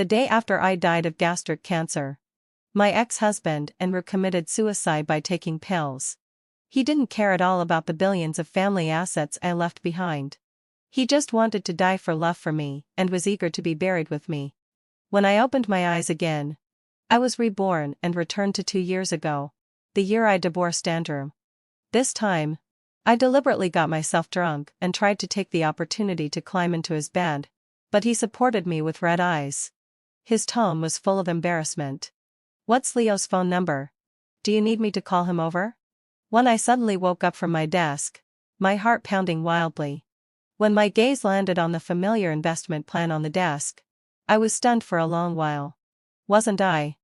the day after I died of gastric cancer. My ex-husband Andrew committed suicide by taking pills. He didn't care at all about the billions of family assets I left behind. He just wanted to die for love for me and was eager to be buried with me. When I opened my eyes again, I was reborn and returned to 2 years ago, the year I divorced Andrew. This time, I deliberately got myself drunk and tried to take the opportunity to climb into his bed, but he supported me with red eyes. His tone was full of embarrassment. "What's Leo's phone number? Do you need me to call him over?" When I suddenly woke up from my desk, my heart pounding wildly. When my gaze landed on the familiar investment plan on the desk, I was stunned for a long while. Wasn't I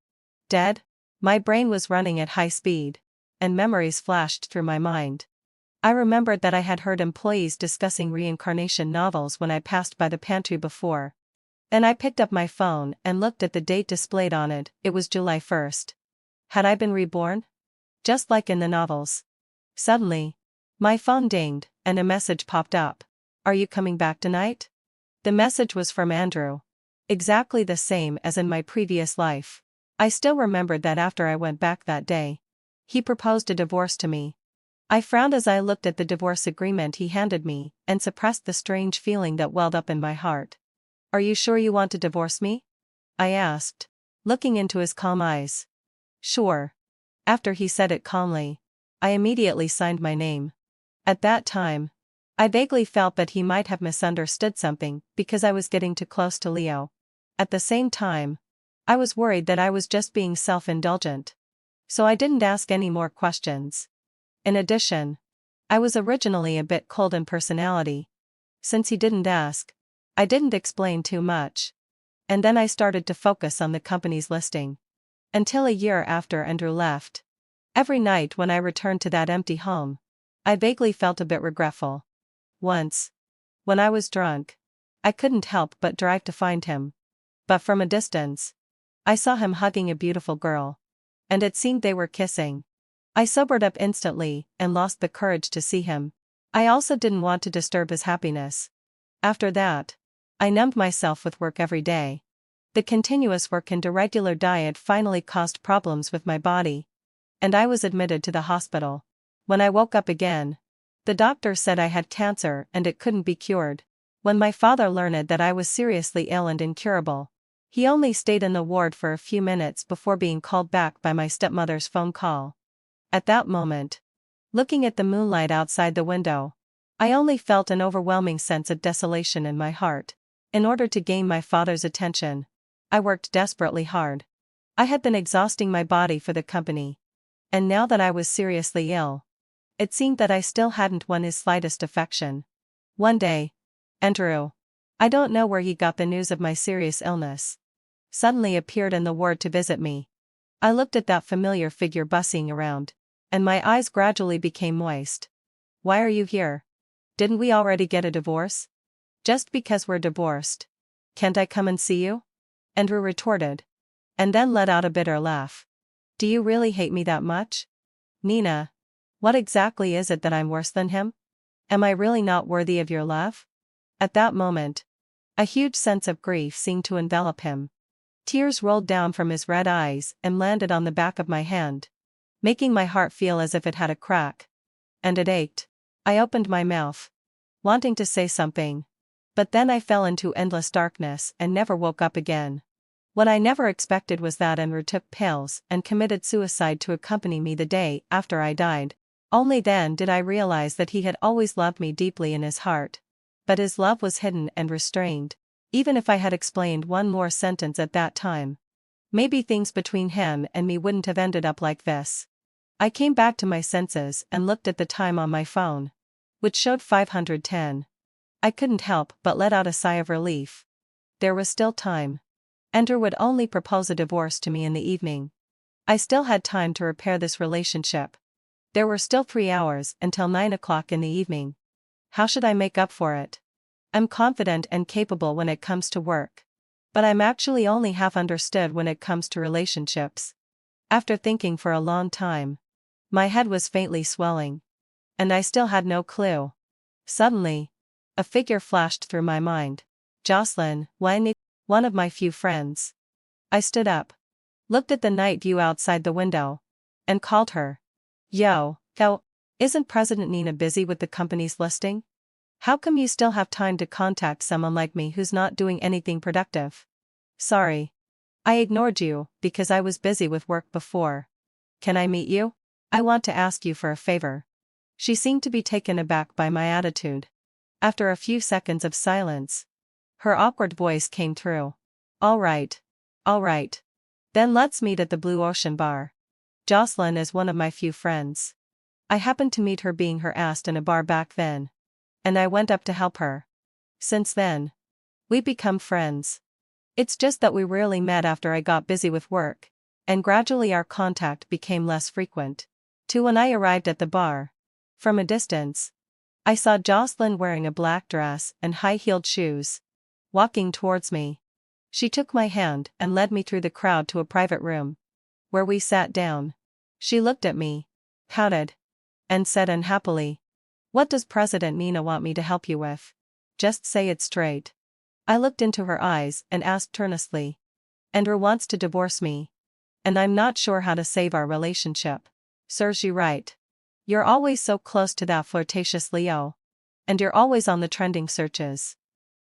dead? My brain was running at high speed, and memories flashed through my mind. I remembered that I had heard employees discussing reincarnation novels when I passed by the pantry before. Then I picked up my phone and looked at the date displayed on it. It was July 1st. Had I been reborn? Just like in the novels. Suddenly, my phone dinged, and a message popped up. "Are you coming back tonight?" The message was from Andrew. Exactly the same as in my previous life. I still remembered that after I went back that day, he proposed a divorce to me. I frowned as I looked at the divorce agreement he handed me and suppressed the strange feeling that welled up in my heart. "Are you sure you want to divorce me?" I asked, looking into his calm eyes. "Sure." After he said it calmly, I immediately signed my name. At that time, I vaguely felt that he might have misunderstood something because I was getting too close to Leo. At the same time, I was worried that I was just being self-indulgent. So I didn't ask any more questions. In addition, I was originally a bit cold in personality. Since he didn't ask, I didn't explain too much. And then I started to focus on the company's listing. Until a year after Andrew left. Every night when I returned to that empty home, I vaguely felt a bit regretful. Once, when I was drunk, I couldn't help but drive to find him. But from a distance, I saw him hugging a beautiful girl. And it seemed they were kissing. I sobered up instantly and lost the courage to see him. I also didn't want to disturb his happiness. After that, I numbed myself with work every day. The continuous work and irregular diet finally caused problems with my body, and I was admitted to the hospital. When I woke up again, the doctor said I had cancer and it couldn't be cured. When my father learned that I was seriously ill and incurable, he only stayed in the ward for a few minutes before being called back by my stepmother's phone call. At that moment, looking at the moonlight outside the window, I only felt an overwhelming sense of desolation in my heart. In order to gain my father's attention, I worked desperately hard. I had been exhausting my body for the company. And now that I was seriously ill, it seemed that I still hadn't won his slightest affection. One day, Andrew, I don't know where he got the news of my serious illness, suddenly appeared in the ward to visit me. I looked at that familiar figure bussing around, and my eyes gradually became moist. "Why are you here? Didn't we already get a divorce? Just because we're divorced, can't I come and see you?" Andrew retorted, and then let out a bitter laugh. "Do you really hate me that much? Nina, what exactly is it that I'm worse than him? Am I really not worthy of your love?" At that moment, a huge sense of grief seemed to envelop him. Tears rolled down from his red eyes and landed on the back of my hand, making my heart feel as if it had a crack. And it ached. I opened my mouth, wanting to say something, but then I fell into endless darkness and never woke up again. What I never expected was that Andrew took pills and committed suicide to accompany me the day after I died. Only then did I realize that he had always loved me deeply in his heart. But his love was hidden and restrained. Even if I had explained one more sentence at that time, maybe things between him and me wouldn't have ended up like this. I came back to my senses and looked at the time on my phone, which showed 510. I couldn't help but let out a sigh of relief. There was still time. Andrew would only propose a divorce to me in the evening. I still had time to repair this relationship. There were still 3 hours until 9 o'clock in the evening. How should I make up for it? I'm confident and capable when it comes to work. But I'm actually only half understood when it comes to relationships. After thinking for a long time, my head was faintly swelling. And I still had no clue. Suddenly, a figure flashed through my mind. "Jocelyn, when One of my few friends. I stood up, looked at the night view outside the window, and called her. Yo, isn't President Nina busy with the company's listing? How come you still have time to contact someone like me who's not doing anything productive? Sorry. I ignored you because I was busy with work before. Can I meet you? I want to ask you for a favor. She seemed to be taken aback by my attitude. After a few seconds of silence, her awkward voice came through. All right. Then let's meet at the Blue Ocean Bar. Jocelyn is one of my few friends. I happened to meet her being her ass in a bar back then. And I went up to help her. Since then, we become friends. It's just that we rarely met after I got busy with work, and gradually our contact became less frequent. When I arrived at the bar, from a distance, I saw Jocelyn wearing a black dress and high-heeled shoes, walking towards me. She took my hand and led me through the crowd to a private room, where we sat down. She looked at me, pouted, and said unhappily, "What does President Nina want me to help you with? Just say it straight." I looked into her eyes and asked earnestly. "Andrew wants to divorce me. And I'm not sure how to save our relationship." "Serves you right. You're always so close to that flirtatious Leo. And you're always on the trending searches.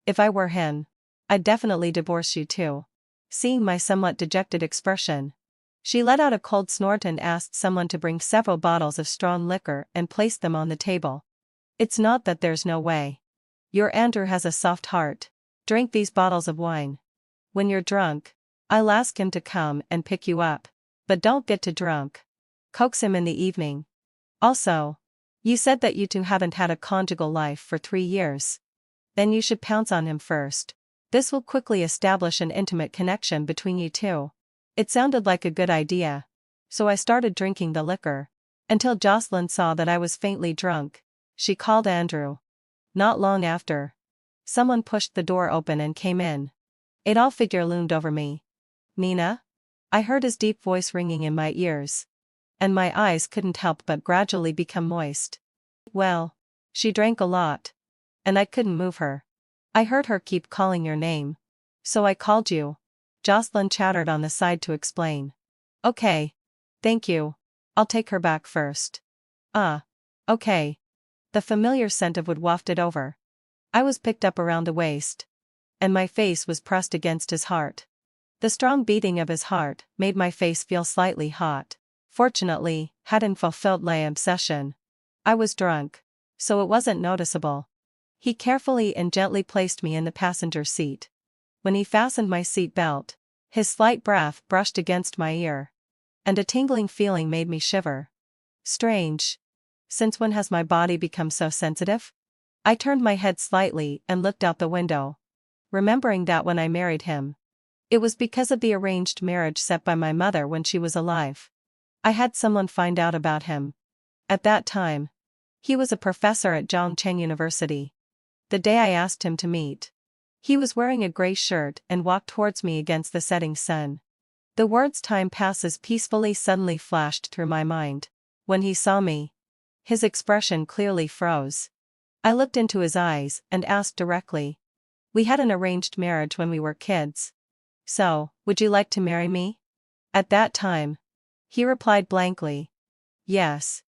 If I were him, I'd definitely divorce you too." Seeing my somewhat dejected expression, she let out a cold snort and asked someone to bring several bottles of strong liquor and place them on the table. "It's not that there's no way. Your Andrew has a soft heart. Drink these bottles of wine. When you're drunk, I'll ask him to come and pick you up. But don't get too drunk. Coax him in the evening. Also, you said that you two haven't had a conjugal life for 3 years. Then you should pounce on him first. This will quickly establish an intimate connection between you two." It sounded like a good idea. So I started drinking the liquor, until Jocelyn saw that I was faintly drunk. She called Andrew. Not long after, someone pushed the door open and came in. A tall figure loomed over me. "Nina?" I heard his deep voice ringing in my ears, and my eyes couldn't help but gradually become moist. "Well, she drank a lot, and I couldn't move her. I heard her keep calling your name. So I called you." Jocelyn chattered on the side to explain. "Okay. Thank you. I'll take her back first." Okay." The familiar scent of wood wafted over. I was picked up around the waist, and my face was pressed against his heart. The strong beating of his heart made my face feel slightly hot. Fortunately, hadn't fulfilled my obsession. I was drunk, so it wasn't noticeable. He carefully and gently placed me in the passenger seat. When he fastened my seat belt, his slight breath brushed against my ear, and a tingling feeling made me shiver. Strange. Since when has my body become so sensitive? I turned my head slightly and looked out the window, remembering that when I married him, it was because of the arranged marriage set by my mother when she was alive. I had someone find out about him. At that time, he was a professor at Zhongcheng University. The day I asked him to meet, he was wearing a gray shirt and walked towards me against the setting sun. The words "time passes peacefully" suddenly flashed through my mind. When he saw me, his expression clearly froze. I looked into his eyes and asked directly. "We had an arranged marriage when we were kids. So, would you like to marry me?" At that time, he replied blankly, "Yes."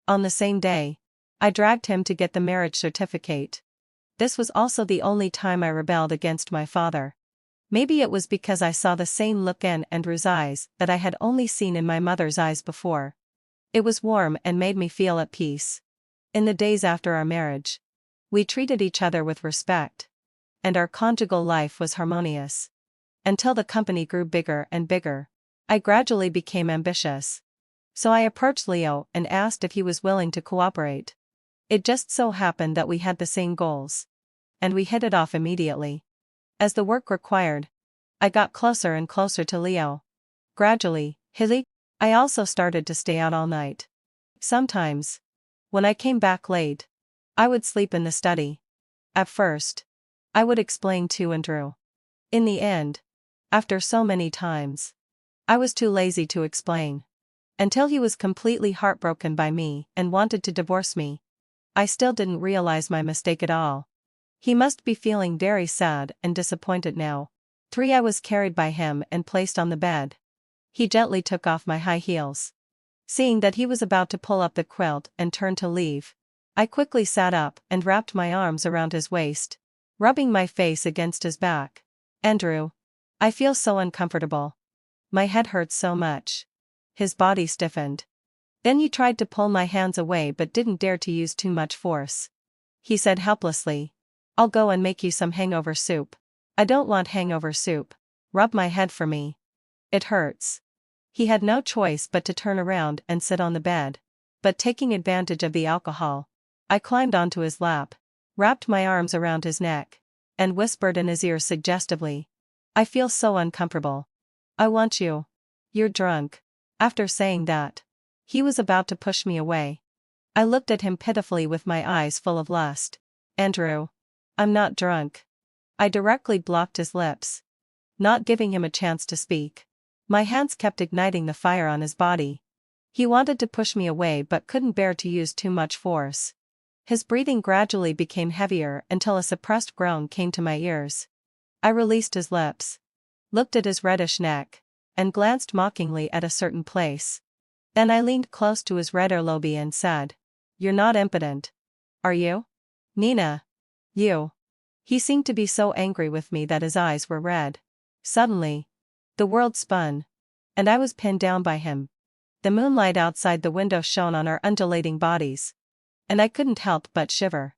On the same day, I dragged him to get the marriage certificate. This was also the only time I rebelled against my father. Maybe it was because I saw the same look in Andrew's eyes that I had only seen in my mother's eyes before. It was warm and made me feel at peace. In the days after our marriage, we treated each other with respect, and our conjugal life was harmonious. Until the company grew bigger and bigger, I gradually became ambitious. So I approached Leo and asked if he was willing to cooperate. It just so happened that we had the same goals, and we hit it off immediately. As the work required, I got closer and closer to Leo. Gradually, I also started to stay out all night. Sometimes, when I came back late, I would sleep in the study. At first, I would explain to Andrew. In the end, after so many times, I was too lazy to explain. Until he was completely heartbroken by me and wanted to divorce me. I still didn't realize my mistake at all. He must be feeling very sad and disappointed now. 3. I was carried by him and placed on the bed. He gently took off my high heels. Seeing that he was about to pull up the quilt and turn to leave, I quickly sat up and wrapped my arms around his waist, rubbing my face against his back. Andrew, I feel so uncomfortable. My head hurts so much. His body stiffened. Then he tried to pull my hands away but didn't dare to use too much force. He said helplessly, I'll go and make you some hangover soup. I don't want hangover soup. Rub my head for me. It hurts. He had no choice but to turn around and sit on the bed. But taking advantage of the alcohol, I climbed onto his lap, wrapped my arms around his neck, and whispered in his ear suggestively, I feel so uncomfortable. I want you. You're drunk. After saying that, he was about to push me away. I looked at him pitifully with my eyes full of lust. Andrew, I'm not drunk. I directly blocked his lips, not giving him a chance to speak. My hands kept igniting the fire on his body. He wanted to push me away but couldn't bear to use too much force. His breathing gradually became heavier until a suppressed groan came to my ears. I released his lips, looked at his reddish neck, and glanced mockingly at a certain place. Then I leaned close to his red earlobe and said, You're not impotent, are you? Nina. You. He seemed to be so angry with me that his eyes were red. Suddenly, the world spun, and I was pinned down by him. The moonlight outside the window shone on our undulating bodies, and I couldn't help but shiver.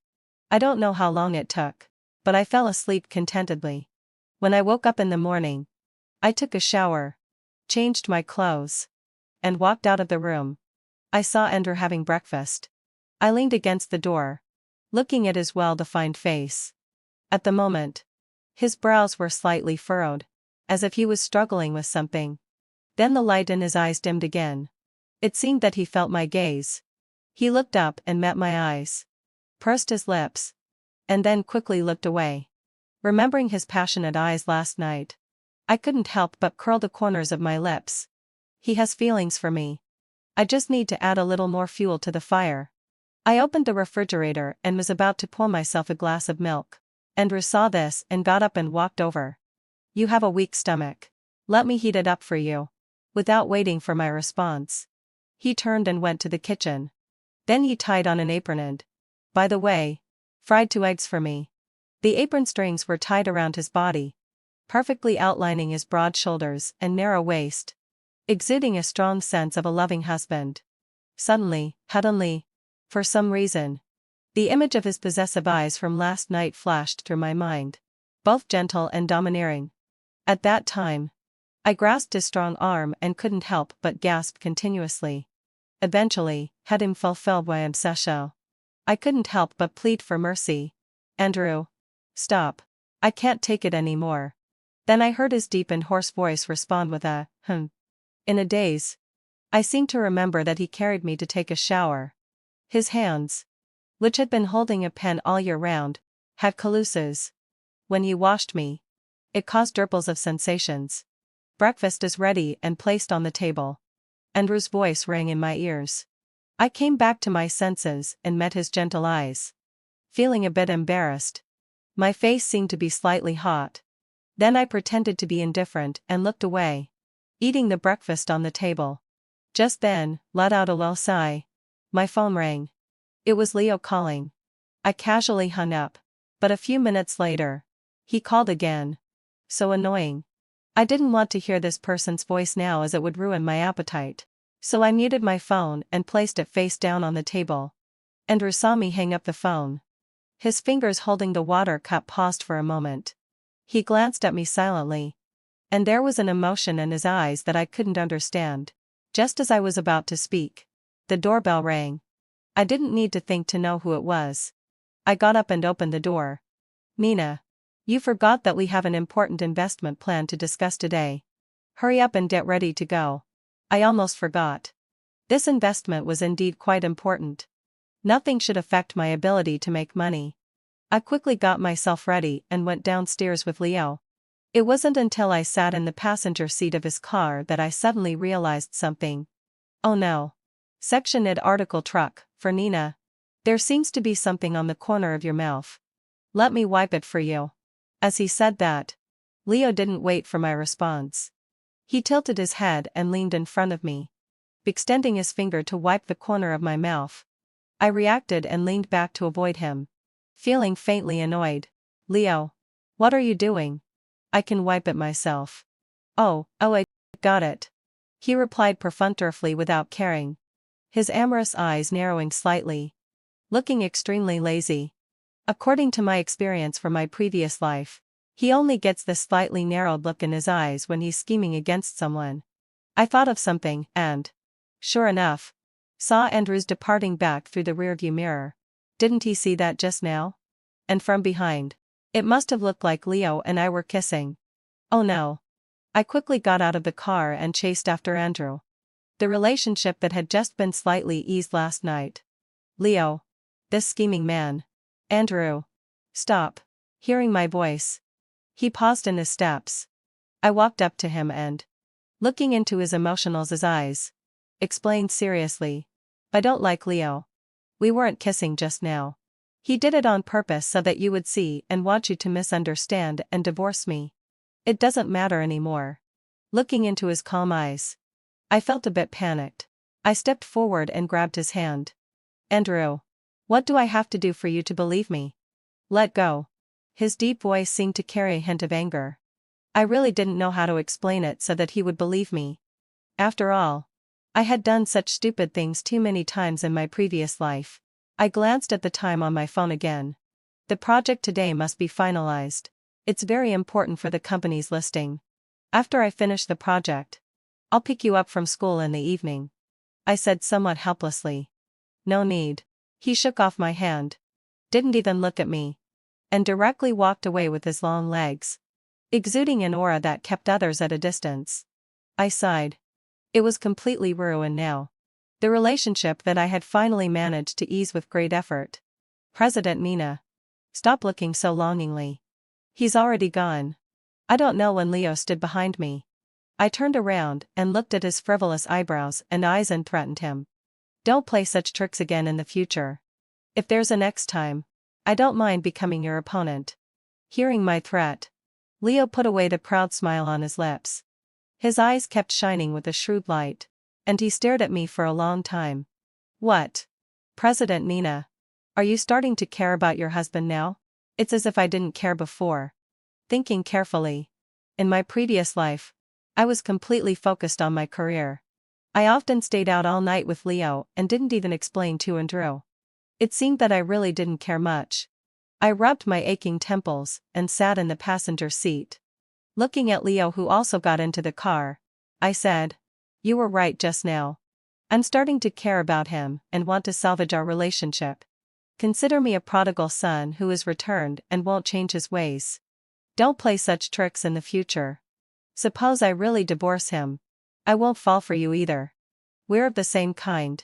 I don't know how long it took, but I fell asleep contentedly. When I woke up in the morning, I took a shower, changed my clothes, and walked out of the room. I saw Andrew having breakfast. I leaned against the door, looking at his well-defined face. At the moment, his brows were slightly furrowed, as if he was struggling with something. Then the light in his eyes dimmed again. It seemed that he felt my gaze. He looked up and met my eyes, pursed his lips, and then quickly looked away. Remembering his passionate eyes last night, I couldn't help but curl the corners of my lips. He has feelings for me. I just need to add a little more fuel to the fire. I opened the refrigerator and was about to pour myself a glass of milk. Andrew saw this and got up and walked over. You have a weak stomach. Let me heat it up for you. Without waiting for my response, he turned and went to the kitchen. Then he tied on an apron and, by the way, fried 2 eggs for me. The apron strings were tied around his body, perfectly outlining his broad shoulders and narrow waist, exuding a strong sense of a loving husband. Suddenly, for some reason, the image of his possessive eyes from last night flashed through my mind, both gentle and domineering. At that time, I grasped his strong arm and couldn't help but gasp continuously. Eventually, had him fulfill my obsession. I couldn't help but plead for mercy. Andrew, stop. I can't take it anymore. Then I heard his deep and hoarse voice respond with a, In a daze, I seemed to remember that he carried me to take a shower. His hands, which had been holding a pen all year round, had calluses. When he washed me, it caused ripples of sensations. Breakfast is ready and placed on the table. Andrew's voice rang in my ears. I came back to my senses and met his gentle eyes. Feeling a bit embarrassed, my face seemed to be slightly hot. Then I pretended to be indifferent and looked away, eating the breakfast on the table. Just then, let out a low sigh. My phone rang. It was Leo calling. I casually hung up, but a few minutes later, he called again. So annoying. I didn't want to hear this person's voice now as it would ruin my appetite. So I muted my phone and placed it face down on the table. Andrew saw me hang up the phone. His fingers holding the water cup paused for a moment. He glanced at me silently, and there was an emotion in his eyes that I couldn't understand. Just as I was about to speak, the doorbell rang. I didn't need to think to know who it was. I got up and opened the door. Nina, you forgot that we have an important investment plan to discuss today. Hurry up and get ready to go. I almost forgot. This investment was indeed quite important. Nothing should affect my ability to make money. I quickly got myself ready and went downstairs with Leo. It wasn't until I sat in the passenger seat of his car that I suddenly realized something. Oh no. Section id article truck, for Nina. There seems to be something on the corner of your mouth. Let me wipe it for you. As he said that, Leo didn't wait for my response. He tilted his head and leaned in front of me, extending his finger to wipe the corner of my mouth. I reacted and leaned back to avoid him, feeling faintly annoyed. Leo, what are you doing? I can wipe it myself. Oh, I got it. He replied perfunctorily without caring, his amorous eyes narrowing slightly, looking extremely lazy. According to my experience from my previous life, he only gets this slightly narrowed look in his eyes when he's scheming against someone. I thought of something, and, sure enough, saw Andrews departing back through the rearview mirror. Didn't he see that just now? And from behind, it must have looked like Leo and I were kissing. Oh no. I quickly got out of the car and chased after Andrew. The relationship that had just been slightly eased last night. Leo. This scheming man. Andrew. Stop. Hearing my voice, he paused in his steps. I walked up to him and, looking into his emotional eyes, explained seriously. I don't like Leo. We weren't kissing just now. He did it on purpose so that you would see and want you to misunderstand and divorce me. It doesn't matter anymore. Looking into his calm eyes, I felt a bit panicked. I stepped forward and grabbed his hand. Andrew. What do I have to do for you to believe me? Let go. His deep voice seemed to carry a hint of anger. I really didn't know how to explain it so that he would believe me. After all, I had done such stupid things too many times in my previous life. I glanced at the time on my phone again. The project today must be finalized. It's very important for the company's listing. After I finish the project, I'll pick you up from school in the evening. I said somewhat helplessly. No need. He shook off my hand, didn't even look at me, and directly walked away with his long legs, exuding an aura that kept others at a distance. I sighed. It was completely ruined now. The relationship that I had finally managed to ease with great effort. President Mina. Stop looking so longingly. He's already gone. I don't know when Leo stood behind me. I turned around and looked at his frivolous eyebrows and eyes and threatened him. Don't play such tricks again in the future. If there's a next time, I don't mind becoming your opponent. Hearing my threat, Leo put away the proud smile on his lips. His eyes kept shining with a shrewd light, and he stared at me for a long time. What? President Nina. Are you starting to care about your husband now? It's as if I didn't care before. Thinking carefully, in my previous life, I was completely focused on my career. I often stayed out all night with Leo and didn't even explain to Andrew. It seemed that I really didn't care much. I rubbed my aching temples and sat in the passenger seat. Looking at Leo, who also got into the car, I said, "You were right just now. I'm starting to care about him and want to salvage our relationship. Consider me a prodigal son who is returned and won't change his ways. Don't play such tricks in the future. Suppose I really divorce him. I won't fall for you either. We're of the same kind.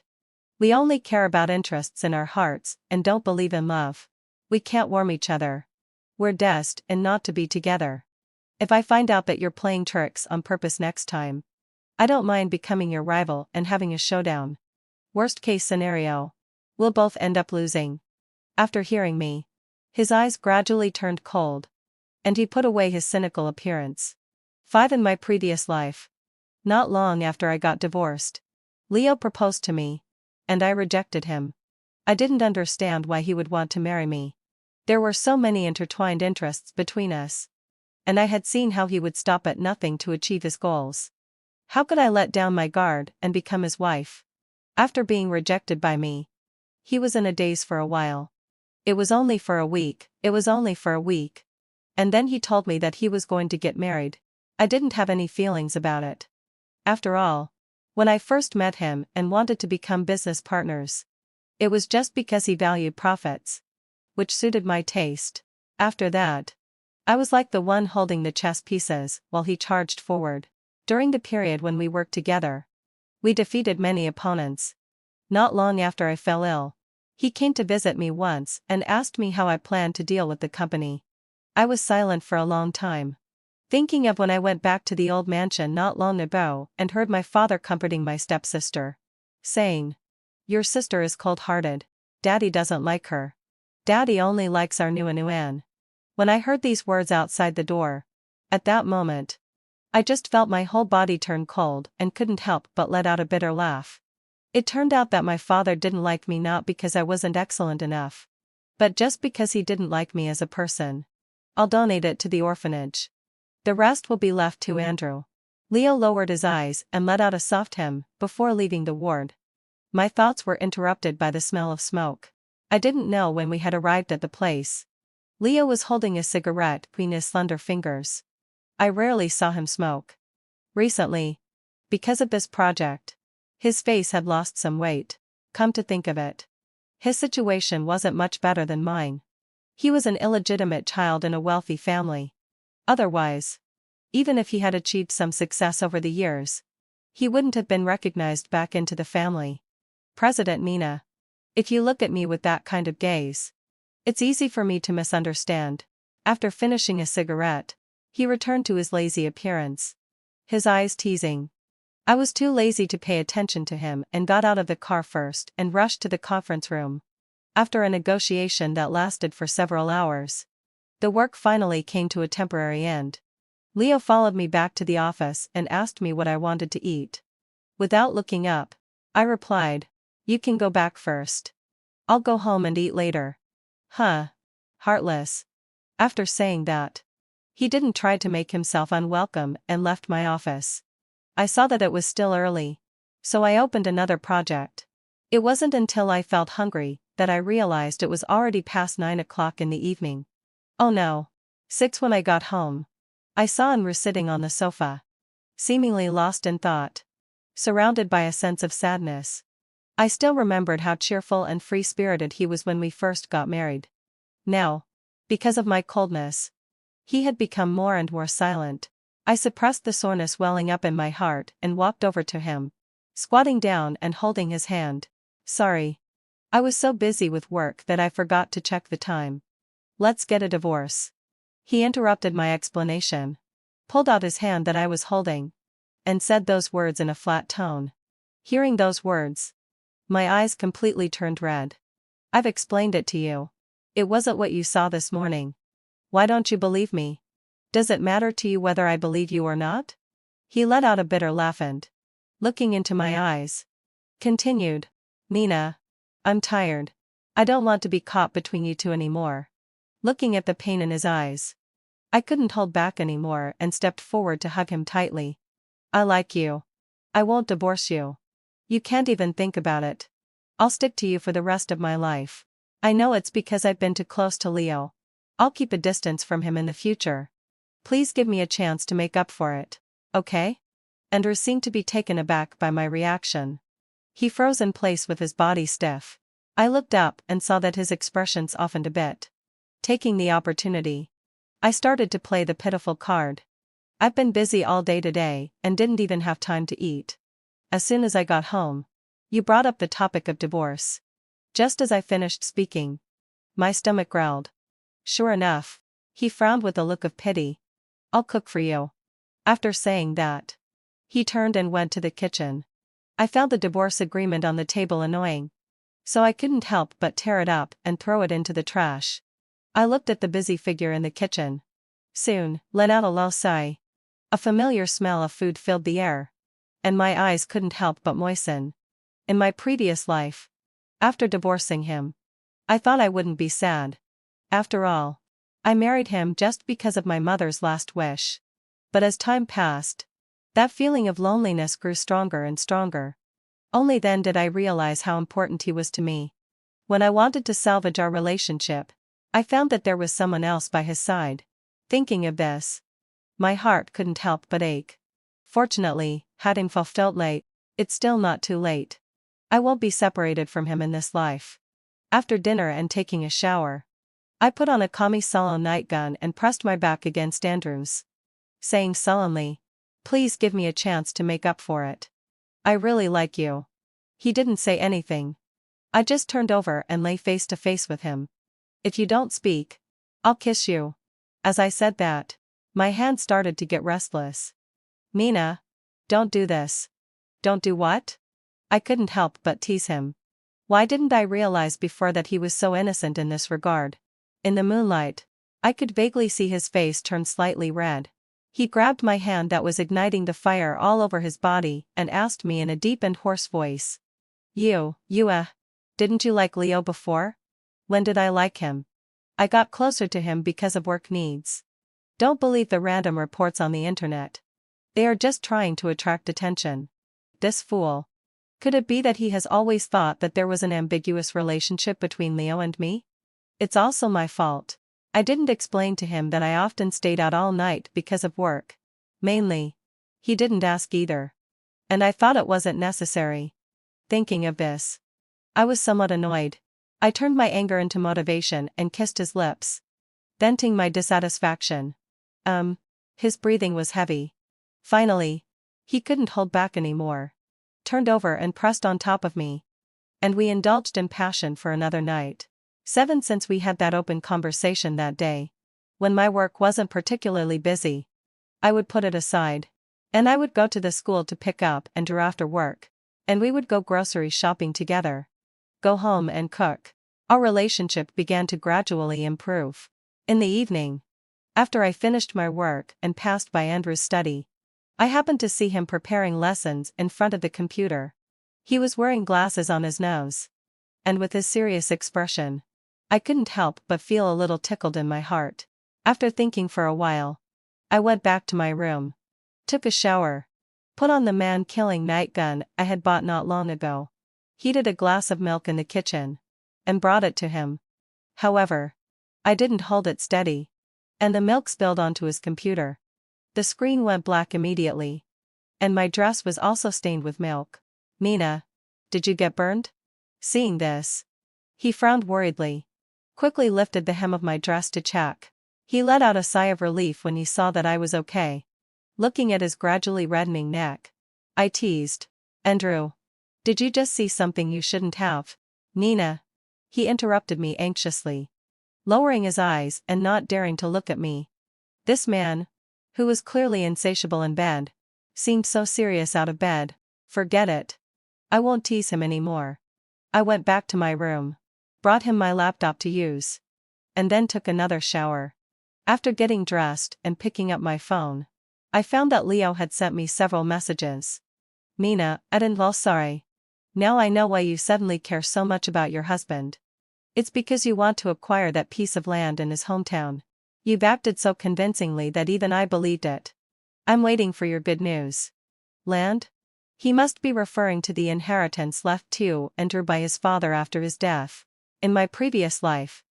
We only care about interests in our hearts and don't believe in love. We can't warm each other. We're destined and not to be together. If I find out that you're playing tricks on purpose next time, I don't mind becoming your rival and having a showdown. Worst case scenario, we'll both end up losing." After hearing me, his eyes gradually turned cold, and he put away his cynical appearance. 5. In my previous life, not long after I got divorced, Leo proposed to me, and I rejected him. I didn't understand why he would want to marry me. There were so many intertwined interests between us, and I had seen how he would stop at nothing to achieve his goals. How could I let down my guard and become his wife? After being rejected by me, he was in a daze for a while. It was only for a week. And then he told me that he was going to get married. I didn't have any feelings about it. After all, when I first met him and wanted to become business partners, it was just because he valued profits, which suited my taste. After that, I was like the one holding the chess pieces while he charged forward. During the period when we worked together, we defeated many opponents. Not long after I fell ill, he came to visit me once and asked me how I planned to deal with the company. I was silent for a long time, thinking of when I went back to the old mansion not long ago and heard my father comforting my stepsister, saying, "Your sister is cold-hearted. Daddy doesn't like her. Daddy only likes our new Ann." When I heard these words outside the door, At that moment, I just felt my whole body turn cold and couldn't help but let out a bitter laugh. It turned out that my father didn't like me not because I wasn't excellent enough, but just because he didn't like me as a person. I'll donate it to the orphanage. The rest will be left to Andrew. Leo lowered his eyes and let out a soft hem before leaving the ward. My thoughts were interrupted by the smell of smoke. I didn't know when we had arrived at the place. Leo was holding a cigarette between his slender fingers. I rarely saw him smoke. Recently, because of this project, his face had lost some weight. Come to think of it, his situation wasn't much better than mine. He was an illegitimate child in a wealthy family. Otherwise, even if he had achieved some success over the years, he wouldn't have been recognized back into the family. President Nina, if you look at me with that kind of gaze, it's easy for me to misunderstand. After finishing a cigarette, he returned to his lazy appearance, his eyes teasing. I was too lazy to pay attention to him and got out of the car first and rushed to the conference room. After a negotiation that lasted for several hours, the work finally came to a temporary end. Leo followed me back to the office and asked me what I wanted to eat. Without looking up, I replied, "You can go back first. I'll go home and eat later." Huh. Heartless. After saying that, he didn't try to make himself unwelcome and left my office. I saw that it was still early, so I opened another project. It wasn't until I felt hungry that I realized it was already past 9 o'clock in the evening. Oh no. 6 when I got home. I saw Andrew sitting on the sofa, seemingly lost in thought, surrounded by a sense of sadness. I still remembered how cheerful and free-spirited he was when we first got married. Now, because of my coldness, he had become more and more silent. I suppressed the soreness welling up in my heart and walked over to him, squatting down and holding his hand. "Sorry. I was so busy with work that I forgot to check the time. Let's get a divorce." He interrupted my explanation, pulled out his hand that I was holding, and said those words in a flat tone. Hearing those words, my eyes completely turned red. "I've explained it to you. It wasn't what you saw this morning. Why don't you believe me? Does it matter to you whether I believe you or not?" He let out a bitter laugh and, looking into my eyes, continued, "Nina, I'm tired. I don't want to be caught between you two anymore." Looking at the pain in his eyes, I couldn't hold back anymore and stepped forward to hug him tightly. "I like you. I won't divorce you. You can't even think about it. I'll stick to you for the rest of my life. I know it's because I've been too close to Leo. I'll keep a distance from him in the future. Please give me a chance to make up for it, okay?" Andrew seemed to be taken aback by my reaction. He froze in place with his body stiff. I looked up and saw that his expression softened a bit. Taking the opportunity, I started to play the pitiful card. "I've been busy all day today and didn't even have time to eat. As soon as I got home, you brought up the topic of divorce." Just as I finished speaking, my stomach growled. "Sure enough." He frowned with a look of pity. "I'll cook for you." After saying that, he turned and went to the kitchen. I found the divorce agreement on the table annoying, so I couldn't help but tear it up and throw it into the trash. I looked at the busy figure in the kitchen. Soon, let out a low sigh. A familiar smell of food filled the air, and my eyes couldn't help but moisten. In my previous life, after divorcing him, I thought I wouldn't be sad. After all, I married him just because of my mother's last wish. But as time passed, that feeling of loneliness grew stronger and stronger. Only then did I realize how important he was to me. When I wanted to salvage our relationship, I found that there was someone else by his side. Thinking of this, my heart couldn't help but ache. Fortunately, hadn't fulfilled late, it's still not too late. I won't be separated from him in this life. After dinner and taking a shower, I put on a camisolo nightgown and pressed my back against Andrew's, saying sullenly, "Please give me a chance to make up for it. I really like you." He didn't say anything. I just turned over and lay face to face with him. "If you don't speak, I'll kiss you." As I said that, my hand started to get restless. "Nina, don't do this." "Don't do what?" I couldn't help but tease him. Why didn't I realize before that he was so innocent in this regard? In the moonlight, I could vaguely see his face turn slightly red. He grabbed my hand that was igniting the fire all over his body and asked me in a deep and hoarse voice. Didn't you like Leo before? When did I like him? I got closer to him because of work needs. Don't believe the random reports on the internet. They are just trying to attract attention. This fool. Could it be that he has always thought that there was an ambiguous relationship between Leo and me? It's also my fault. I didn't explain to him that I often stayed out all night because of work. Mainly. He didn't ask either. And I thought it wasn't necessary. Thinking of this, I was somewhat annoyed. I turned my anger into motivation and kissed his lips, venting my dissatisfaction. His breathing was heavy. Finally, he couldn't hold back anymore. Turned over and pressed on top of me. And we indulged in passion for another night. 7 since we had that open conversation that day. When my work wasn't particularly busy, I would put it aside. And I would go to the school to pick up Andrew after work. And we would go grocery shopping together. Go home and cook. Our relationship began to gradually improve. In the evening, after I finished my work and passed by Andrew's study, I happened to see him preparing lessons in front of the computer. He was wearing glasses on his nose. And with his serious expression, I couldn't help but feel a little tickled in my heart. After thinking for a while, I went back to my room, took a shower, put on the man-killing nightgown I had bought not long ago, heated a glass of milk in the kitchen, and brought it to him. However, I didn't hold it steady, and the milk spilled onto his computer. The screen went black immediately, and my dress was also stained with milk. Mina, did you get burned? Seeing this, he frowned worriedly, quickly lifted the hem of my dress to check. He let out a sigh of relief when he saw that I was okay. Looking at his gradually reddening neck, I teased, Andrew, did you just see something you shouldn't have? Nina. He interrupted me anxiously, lowering his eyes and not daring to look at me. This man, who was clearly insatiable in bed, seemed so serious out of bed. Forget it. I won't tease him anymore. I went back to my room, brought him my laptop to use, and then took another shower. After getting dressed and picking up my phone, I found that Leo had sent me several messages. Mina, sorry. Now I know why you suddenly care so much about your husband. It's because you want to acquire that piece of land in his hometown. You've acted so convincingly that even I believed it. I'm waiting for your good news. Land? He must be referring to the inheritance left to Andrew by his father after his death. In my previous life,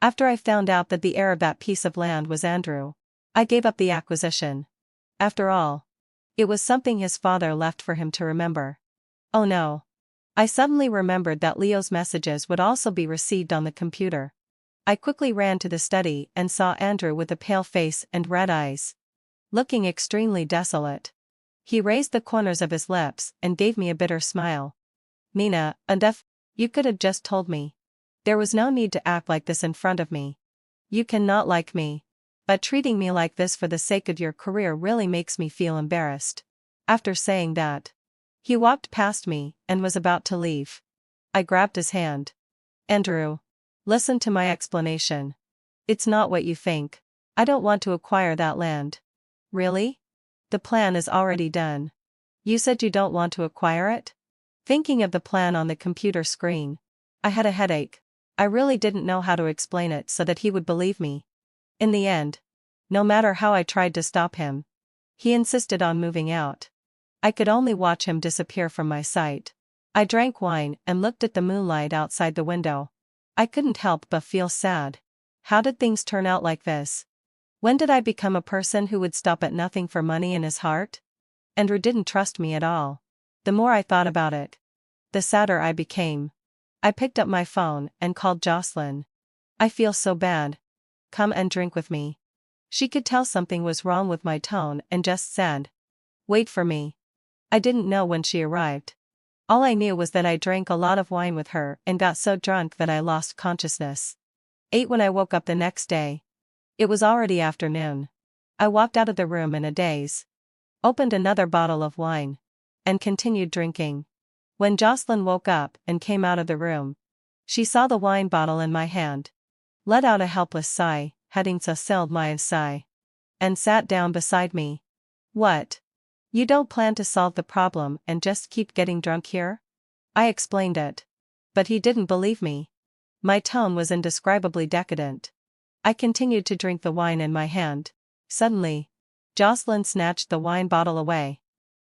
after I found out that the heir of that piece of land was Andrew, I gave up the acquisition. After all, it was something his father left for him to remember. Oh no. I suddenly remembered that Leo's messages would also be received on the computer. I quickly ran to the study and saw Andrew with a pale face and red eyes, looking extremely desolate. He raised the corners of his lips and gave me a bitter smile. Mina, you could have just told me. There was no need to act like this in front of me. You cannot like me, but treating me like this for the sake of your career really makes me feel embarrassed. After saying that, he walked past me and was about to leave. I grabbed his hand. Andrew, listen to my explanation. It's not what you think. I don't want to acquire that land. Really? The plan is already done. You said you don't want to acquire it? Thinking of the plan on the computer screen, I had a headache. I really didn't know how to explain it so that he would believe me. In the end, no matter how I tried to stop him, he insisted on moving out. I could only watch him disappear from my sight. I drank wine and looked at the moonlight outside the window. I couldn't help but feel sad. How did things turn out like this? When did I become a person who would stop at nothing for money in his heart? Andrew didn't trust me at all. The more I thought about it, the sadder I became. I picked up my phone and called Jocelyn. I feel so bad. Come and drink with me. She could tell something was wrong with my tone and just said, wait for me. I didn't know when she arrived. All I knew was that I drank a lot of wine with her and got so drunk that I lost consciousness. 8 when I woke up the next day. It was already afternoon. I walked out of the room in a daze, opened another bottle of wine, and continued drinking. When Jocelyn woke up and came out of the room, she saw the wine bottle in my hand, let out a helpless sigh, heading so seld my sigh. and sat down beside me. What? You don't plan to solve the problem and just keep getting drunk here? I explained it. But he didn't believe me. My tone was indescribably decadent. I continued to drink the wine in my hand. Suddenly, Jocelyn snatched the wine bottle away.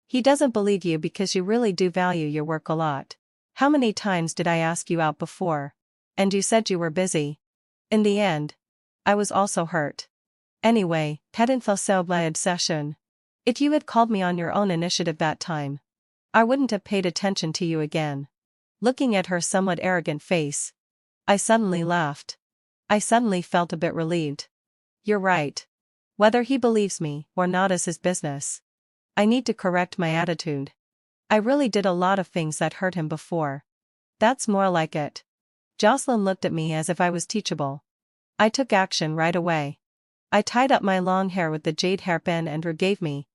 He doesn't believe you because you really do value your work a lot. How many times did I ask you out before? And you said you were busy. In the end, I was also hurt. Anyway, hadn't fulfilled my obsession. If you had called me on your own initiative that time, I wouldn't have paid attention to you again. Looking at her somewhat arrogant face, I suddenly laughed. I suddenly felt a bit relieved. You're right. Whether he believes me or not is his business. I need to correct my attitude. I really did a lot of things that hurt him before. That's more like it. Jocelyn looked at me as if I was teachable. I took action right away. I tied up my long hair with the jade hairpin Andrew gave me,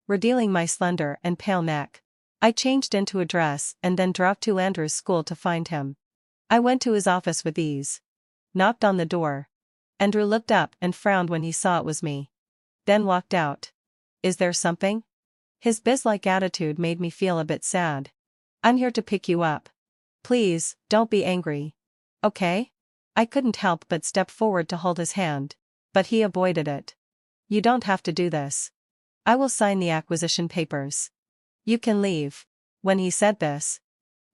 revealing my slender and pale neck. I changed into a dress and then drove to Andrew's school to find him. I went to his office with ease. Knocked on the door. Andrew looked up and frowned when he saw it was me. Then walked out. Is there something? His biz-like attitude made me feel a bit sad. I'm here to pick you up. Please, don't be angry. Okay? I couldn't help but step forward to hold his hand, but he avoided it. You don't have to do this. I will sign the acquisition papers. You can leave. When he said this,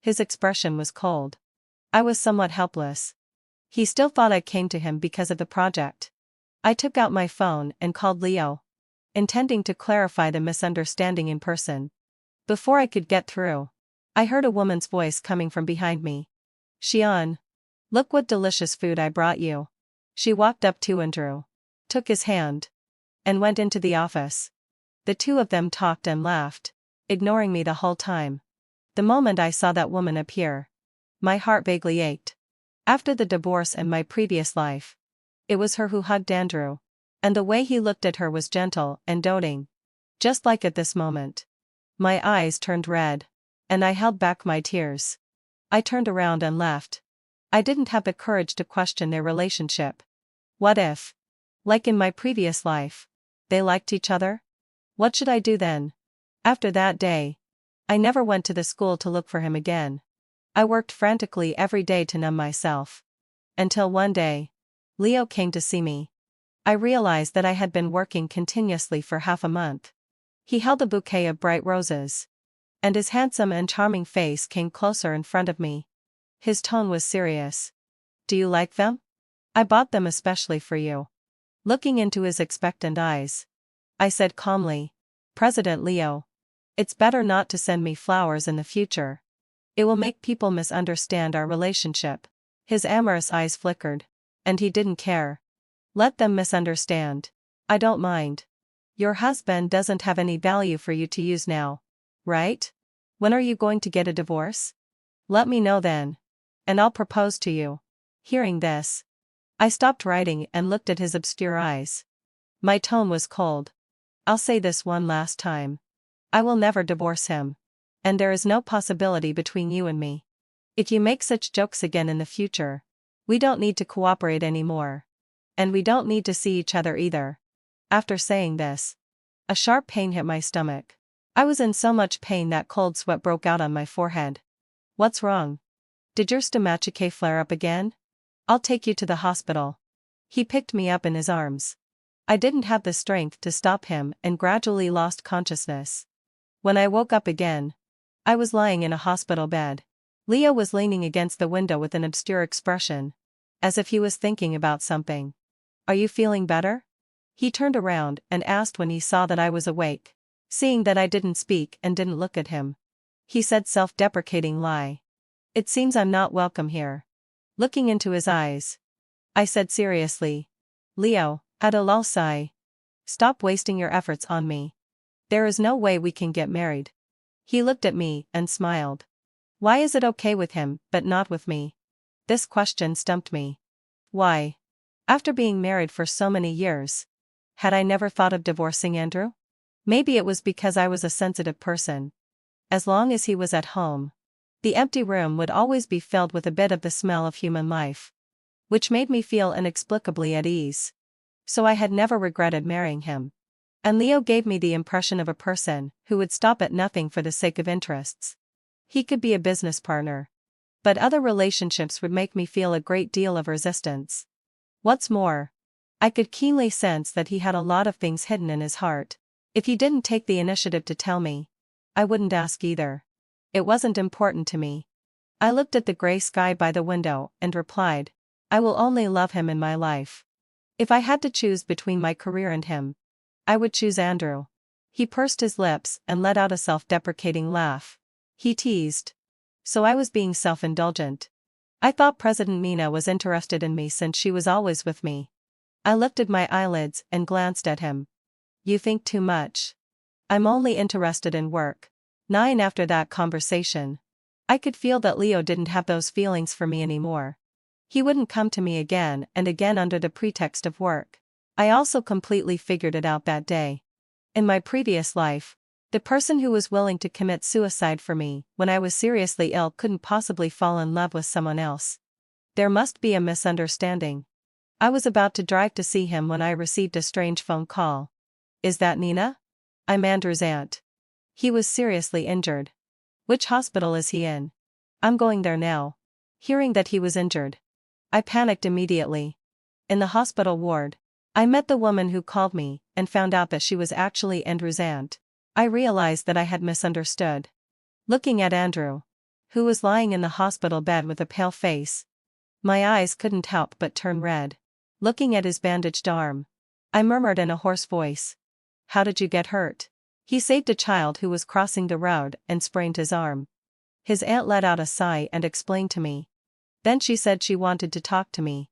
his expression was cold. I was somewhat helpless. He still thought I came to him because of the project. I took out my phone and called Leo, intending to clarify the misunderstanding in person. Before I could get through, I heard a woman's voice coming from behind me. Xian, look what delicious food I brought you. She walked up to Andrew, took his hand, and went into the office. The two of them talked and laughed, ignoring me the whole time. The moment I saw that woman appear, my heart vaguely ached. After the divorce and my previous life, it was her who hugged Andrew, and the way he looked at her was gentle and doting. Just like at this moment. My eyes turned red, and I held back my tears. I turned around and left. I didn't have the courage to question their relationship. What if, like in my previous life, they liked each other? What should I do then? After that day, I never went to the school to look for him again. I worked frantically every day to numb myself. Until one day, Leo came to see me. I realized that I had been working continuously for half a month. He held a bouquet of bright roses, and his handsome and charming face came closer in front of me. His tone was serious. Do you like them? I bought them especially for you. Looking into his expectant eyes, I said calmly, President Leo, it's better not to send me flowers in the future. It will make people misunderstand our relationship. His amorous eyes flickered, and he didn't care. Let them misunderstand. I don't mind. Your husband doesn't have any value for you to use now, right? When are you going to get a divorce? Let me know then, and I'll propose to you. Hearing this, I stopped writing and looked at his obscure eyes. My tone was cold. I'll say this one last time. I will never divorce him. And there is no possibility between you and me. If you make such jokes again in the future, we don't need to cooperate anymore. And we don't need to see each other either. After saying this, a sharp pain hit my stomach. I was in so much pain that cold sweat broke out on my forehead. What's wrong? Did your stomachique flare up again? I'll take you to the hospital. He picked me up in his arms. I didn't have the strength to stop him and gradually lost consciousness. When I woke up again, I was lying in a hospital bed. Leo was leaning against the window with an obscure expression, as if he was thinking about something. Are you feeling better? He turned around and asked when he saw that I was awake. Seeing that I didn't speak and didn't look at him, he said self-deprecating lie. It seems I'm not welcome here. Looking into his eyes, I said seriously, Leo, Adolal sigh. Stop wasting your efforts on me. There is no way we can get married. He looked at me and smiled. Why is it okay with him but not with me? This question stumped me. Why? After being married for so many years, had I never thought of divorcing Andrew? Maybe it was because I was a sensitive person. As long as he was at home, the empty room would always be filled with a bit of the smell of human life, which made me feel inexplicably at ease. So I had never regretted marrying him. And Leo gave me the impression of a person who would stop at nothing for the sake of interests. He could be a business partner. But other relationships would make me feel a great deal of resistance. What's more, I could keenly sense that he had a lot of things hidden in his heart. If he didn't take the initiative to tell me, I wouldn't ask either. It wasn't important to me. I looked at the gray sky by the window and replied, I will only love him in my life. If I had to choose between my career and him, I would choose Andrew. He pursed his lips and let out a self-deprecating laugh. He teased. So I was being self-indulgent. I thought President Mina was interested in me since she was always with me. I lifted my eyelids and glanced at him. You think too much. I'm only interested in work. 9 After that conversation, I could feel that Leo didn't have those feelings for me anymore. He wouldn't come to me again and again under the pretext of work. I also completely figured it out that day. In my previous life, the person who was willing to commit suicide for me when I was seriously ill couldn't possibly fall in love with someone else. There must be a misunderstanding. I was about to drive to see him when I received a strange phone call. Is that Nina? I'm Andrew's aunt. He was seriously injured. Which hospital is he in? I'm going there now. Hearing that he was injured, I panicked immediately. In the hospital ward, I met the woman who called me and found out that she was actually Andrew's aunt. I realized that I had misunderstood. Looking at Andrew, who was lying in the hospital bed with a pale face, my eyes couldn't help but turn red. Looking at his bandaged arm, I murmured in a hoarse voice, How did you get hurt? He saved a child who was crossing the road and sprained his arm. His aunt let out a sigh and explained to me. Then she said she wanted to talk to me.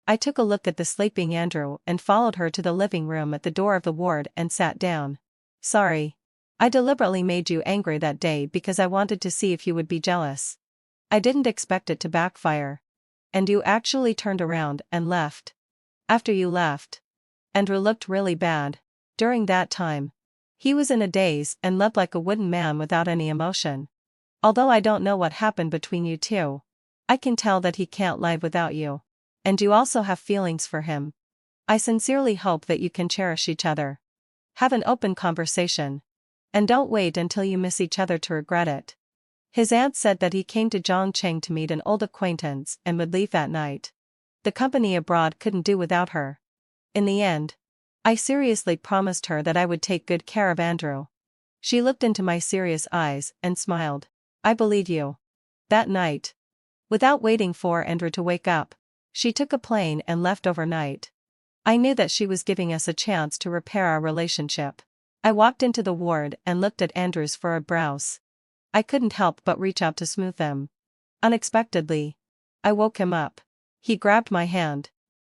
I took a look at the sleeping Andrew and followed her to the living room at the door of the ward and sat down. Sorry. I deliberately made you angry that day because I wanted to see if you would be jealous. I didn't expect it to backfire. And you actually turned around and left. After you left, Andrew looked really bad. During that time, he was in a daze and lived like a wooden man without any emotion. Although I don't know what happened between you two, I can tell that he can't live without you. And you also have feelings for him. I sincerely hope that you can cherish each other. Have an open conversation. And don't wait until you miss each other to regret it. His aunt said that he came to Zhongcheng to meet an old acquaintance and would leave that night. The company abroad couldn't do without her. In the end, I seriously promised her that I would take good care of Andrew. She looked into my serious eyes and smiled. I believe you. That night, without waiting for Andrew to wake up, she took a plane and left overnight. I knew that she was giving us a chance to repair our relationship. I walked into the ward and looked at Andrew's furrowed brows. I couldn't help but reach out to smooth them. Unexpectedly, I woke him up. He grabbed my hand.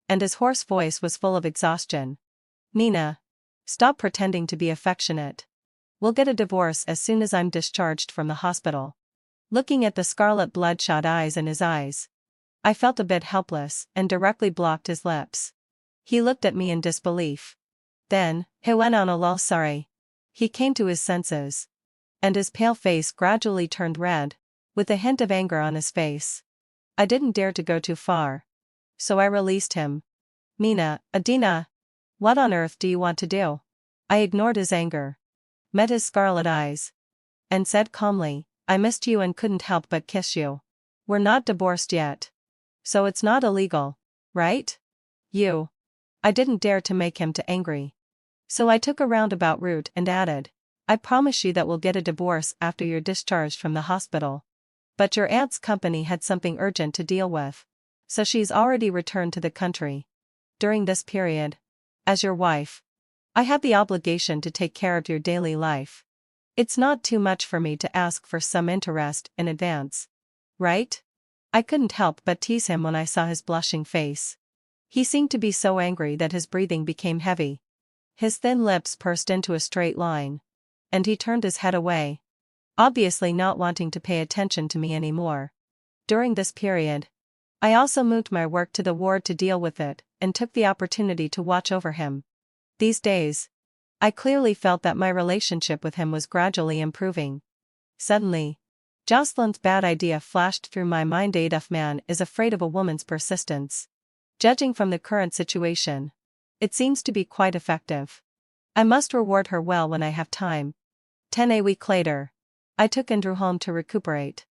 And his hoarse voice was full of exhaustion. Nina, stop pretending to be affectionate. We'll get a divorce as soon as I'm discharged from the hospital. Looking at the scarlet bloodshot eyes in his eyes, I felt a bit helpless and directly blocked his lips. He looked at me in disbelief. Then, he went on a lull. Sorry. He came to his senses. And his pale face gradually turned red, with a hint of anger on his face. I didn't dare to go too far. So I released him. Nina, Adina, what on earth do you want to do? I ignored his anger, met his scarlet eyes, and said calmly, I missed you and couldn't help but kiss you. We're not divorced yet. So it's not illegal, right? I didn't dare to make him too angry. So I took a roundabout route and added, I promise you that we'll get a divorce after you're discharged from the hospital. But your aunt's company had something urgent to deal with. So she's already returned to the country. During this period, as your wife, I have the obligation to take care of your daily life. It's not too much for me to ask for some interest in advance. Right? I couldn't help but tease him when I saw his blushing face. He seemed to be so angry that his breathing became heavy. His thin lips pursed into a straight line. And he turned his head away, obviously not wanting to pay attention to me anymore. During this period, I also moved my work to the ward to deal with it, and took the opportunity to watch over him. These days, I clearly felt that my relationship with him was gradually improving. Suddenly, Jocelyn's bad idea flashed through my mind. A tough man is afraid of a woman's persistence. Judging from the current situation, it seems to be quite effective. I must reward her well when I have time. 10 a week later. I took Andrew home to recuperate.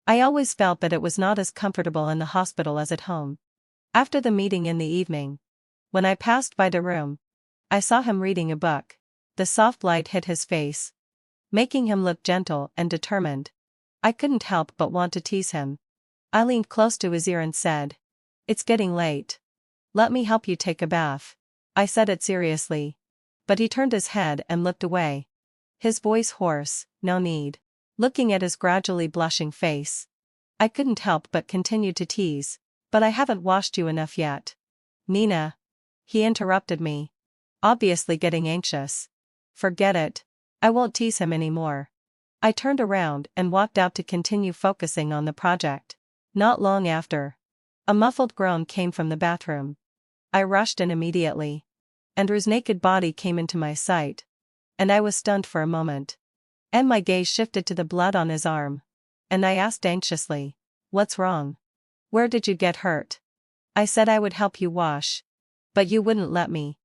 I always felt that it was not as comfortable in the hospital as at home. After the meeting in the evening, when I passed by the room, I saw him reading a book. The soft light hit his face, making him look gentle and determined. I couldn't help but want to tease him. I leaned close to his ear and said, "It's getting late. Let me help you take a bath." I said it seriously. But he turned his head and looked away. His voice hoarse, "No need." Looking at his gradually blushing face, I couldn't help but continue to tease, "But I haven't washed you enough yet." "Nina." He interrupted me, obviously getting anxious. "Forget it. I won't tease him anymore." I turned around and walked out to continue focusing on the project. Not long after, a muffled groan came from the bathroom. I rushed in immediately. Andrew's naked body came into my sight, and I was stunned for a moment. And my gaze shifted to the blood on his arm, and I asked anxiously, "What's wrong? Where did you get hurt?" "I said I would help you wash, but you wouldn't let me."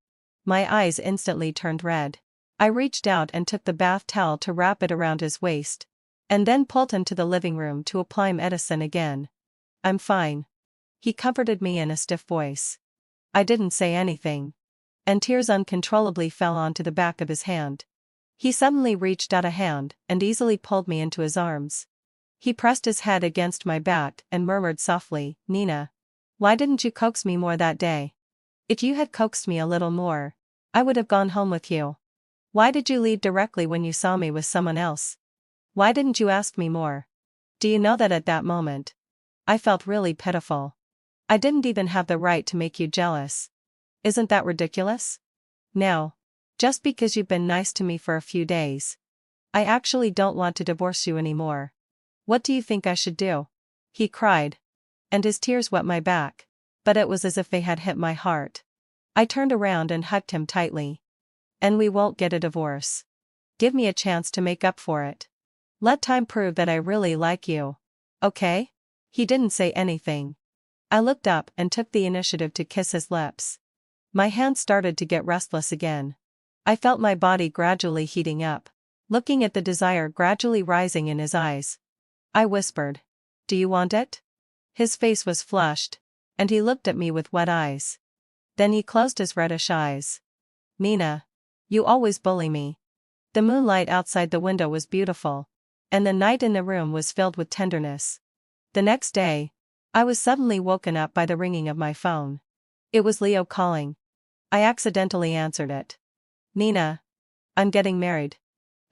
My eyes instantly turned red. I reached out and took the bath towel to wrap it around his waist, and then pulled him to the living room to apply medicine again. "I'm fine." He comforted me in a stiff voice. I didn't say anything, and tears uncontrollably fell onto the back of his hand. He suddenly reached out a hand and easily pulled me into his arms. He pressed his head against my back and murmured softly, "Nina, why didn't you coax me more that day? If you had coaxed me a little more, I would have gone home with you. Why did you leave directly when you saw me with someone else? Why didn't you ask me more?" Do you know that at that moment, I felt really pitiful. I didn't even have the right to make you jealous. Isn't that ridiculous? Now, just because you've been nice to me for a few days, I actually don't want to divorce you anymore. What do you think I should do?" He cried, and his tears wet my back, but it was as if they had hit my heart. I turned around and hugged him tightly. "And we won't get a divorce. Give me a chance to make up for it. Let time prove that I really like you. Okay?" He didn't say anything. I looked up and took the initiative to kiss his lips. My hands started to get restless again. I felt my body gradually heating up, looking at the desire gradually rising in his eyes. I whispered, "Do you want it?" His face was flushed, and he looked at me with wet eyes. Then he closed his reddish eyes. "Nina, you always bully me." The moonlight outside the window was beautiful, and the night in the room was filled with tenderness. The next day, I was suddenly woken up by the ringing of my phone. It was Leo calling. I accidentally answered it. "Nina, I'm getting married."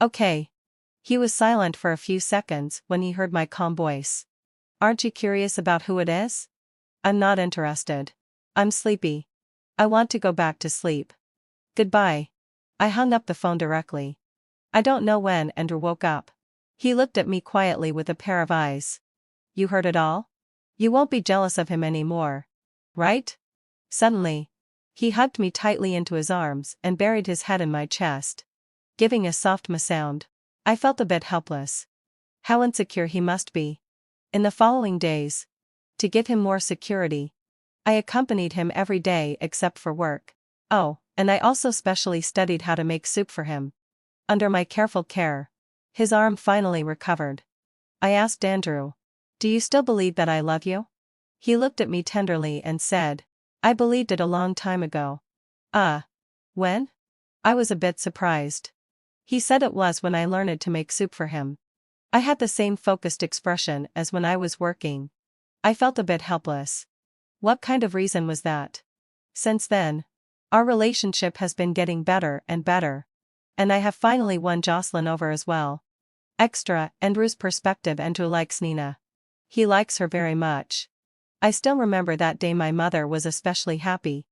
"Okay." He was silent for a few seconds when he heard my calm voice. "Aren't you curious about who it is?" "I'm not interested. I'm sleepy. I want to go back to sleep. Goodbye." I hung up the phone directly. I don't know when Andrew woke up. He looked at me quietly with a pair of eyes. "You heard it all? You won't be jealous of him anymore, right?" Suddenly, he hugged me tightly into his arms and buried his head in my chest, giving a soft sound. I felt a bit helpless. How insecure he must be. In the following days, to give him more security, I accompanied him every day except for work. Oh, and I also specially studied how to make soup for him. Under my careful care, his arm finally recovered. I asked Andrew, "Do you still believe that I love you?" He looked at me tenderly and said, "I believed it a long time ago." When?" I was a bit surprised. He said it was when I learned to make soup for him. I had the same focused expression as when I was working. I felt a bit helpless. What kind of reason was that? Since then, our relationship has been getting better and better. And I have finally won Jocelyn over as well. Extra, Andrew's perspective. Andrew likes Nina. He likes her very much. I still remember that day my mother was especially happy.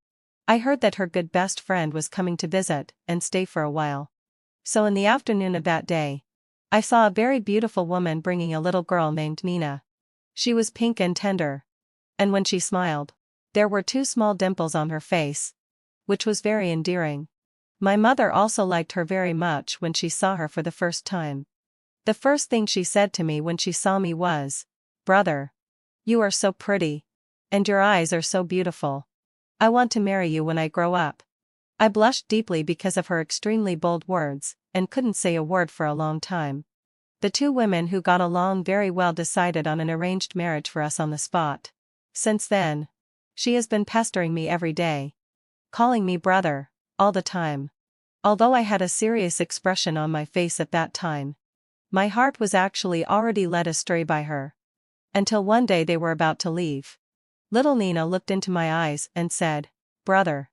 I heard that her good best friend was coming to visit and stay for a while. So in the afternoon of that day, I saw a very beautiful woman bringing a little girl named Nina. She was pink and tender. And when she smiled, there were 2 small dimples on her face, which was very endearing. My mother also liked her very much when she saw her for the first time. The first thing she said to me when she saw me was, "Brother, you are so pretty. And your eyes are so beautiful. I want to marry you when I grow up." I blushed deeply because of her extremely bold words, and couldn't say a word for a long time. The two women who got along very well decided on an arranged marriage for us on the spot. Since then, she has been pestering me every day, calling me brother, all the time. Although I had a serious expression on my face at that time, my heart was actually already led astray by her. Until one day they were about to leave. Little Nina looked into my eyes and said, "Brother,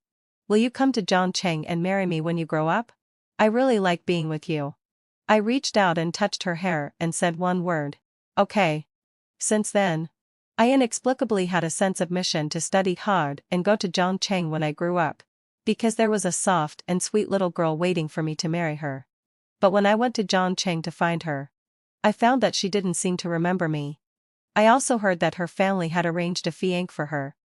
will you come to Zhongcheng and marry me when you grow up? I really like being with you." I reached out and touched her hair and said one word, "Okay." Since then, I inexplicably had a sense of mission to study hard and go to Zhongcheng when I grew up, because there was a soft and sweet little girl waiting for me to marry her. But when I went to Zhongcheng to find her, I found that she didn't seem to remember me. I also heard that her family had arranged a fiancé for her.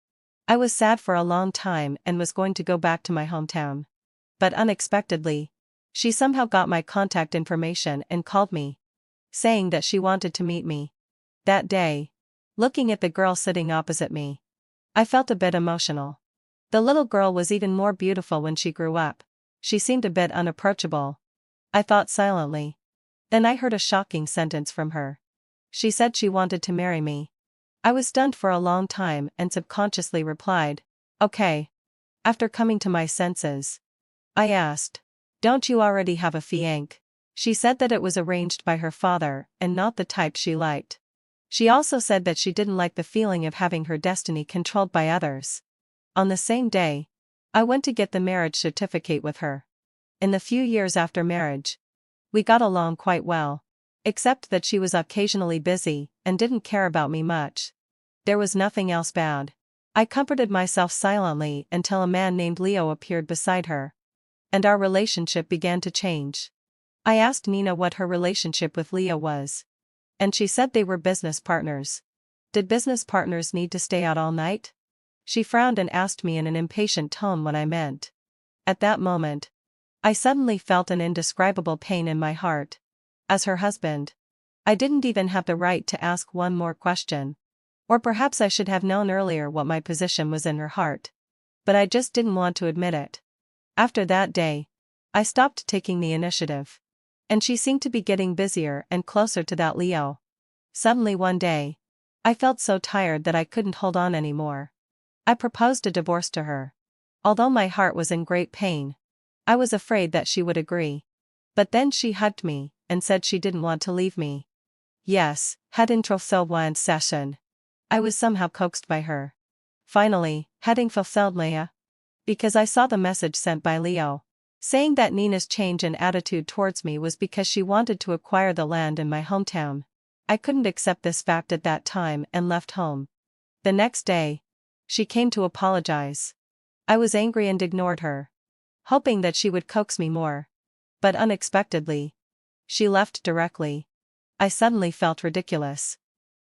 I was sad for a long time and was going to go back to my hometown. But unexpectedly, she somehow got my contact information and called me, saying that she wanted to meet me. That day, looking at the girl sitting opposite me, I felt a bit emotional. The little girl was even more beautiful when she grew up. She seemed a bit unapproachable. I thought silently. Then I heard a shocking sentence from her. She said she wanted to marry me. I was stunned for a long time and subconsciously replied, "Okay." After coming to my senses, I asked, "Don't you already have a fiancé?" She said that it was arranged by her father and not the type she liked. She also said that she didn't like the feeling of having her destiny controlled by others. On the same day, I went to get the marriage certificate with her. In the few years after marriage, we got along quite well, except that she was occasionally busy and didn't care about me much. There was nothing else bad. I comforted myself silently until a man named Leo appeared beside her, and our relationship began to change. I asked Nina what her relationship with Leo was, and she said they were business partners. Did business partners need to stay out all night? She frowned and asked me in an impatient tone what I meant. At that moment, I suddenly felt an indescribable pain in my heart. As her husband, I didn't even have the right to ask one more question. Or perhaps I should have known earlier what my position was in her heart. But I just didn't want to admit it. After that day, I stopped taking the initiative. And she seemed to be getting busier and closer to that Leo. Suddenly one day, I felt so tired that I couldn't hold on anymore. I proposed a divorce to her. Although my heart was in great pain, I was afraid that she would agree. But then she hugged me and said she didn't want to leave me. Yes, heading one session. I was somehow coaxed by her. Finally, heading fulfilled Leia. Because I saw the message sent by Leo, saying that Nina's change in attitude towards me was because she wanted to acquire the land in my hometown. I couldn't accept this fact at that time and left home. The next day, she came to apologize. I was angry and ignored her, hoping that she would coax me more. But unexpectedly, she left directly. I suddenly felt ridiculous.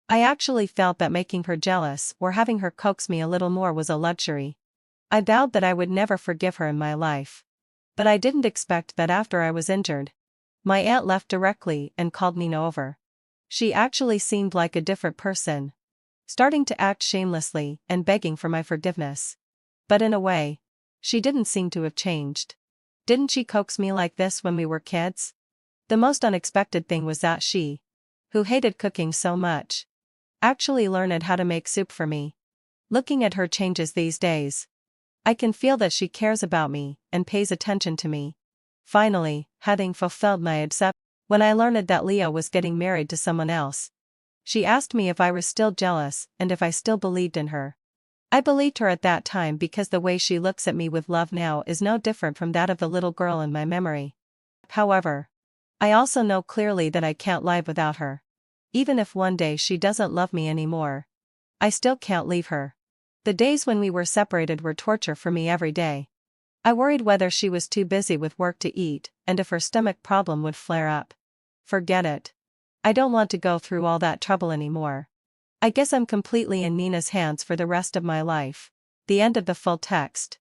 I actually felt that making her jealous or having her coax me a little more was a luxury. I vowed that I would never forgive her in my life. But I didn't expect that after I was injured, my aunt left directly and called Nina over. She actually seemed like a different person, starting to act shamelessly and begging for my forgiveness. But in a way, she didn't seem to have changed. Didn't she coax me like this when we were kids? The most unexpected thing was that she, who hated cooking so much, actually learned how to make soup for me. Looking at her changes these days, I can feel that she cares about me and pays attention to me. Finally, having fulfilled my acceptance, when I learned that Leo was getting married to someone else, she asked me if I was still jealous and if I still believed in her. I believed her at that time because the way she looks at me with love now is no different from that of the little girl in my memory. However, I also know clearly that I can't live without her. Even if one day she doesn't love me anymore, I still can't leave her. The days when we were separated were torture for me every day. I worried whether she was too busy with work to eat and if her stomach problem would flare up. Forget it. I don't want to go through all that trouble anymore. I guess I'm completely in Nina's hands for the rest of my life. The end of the full text.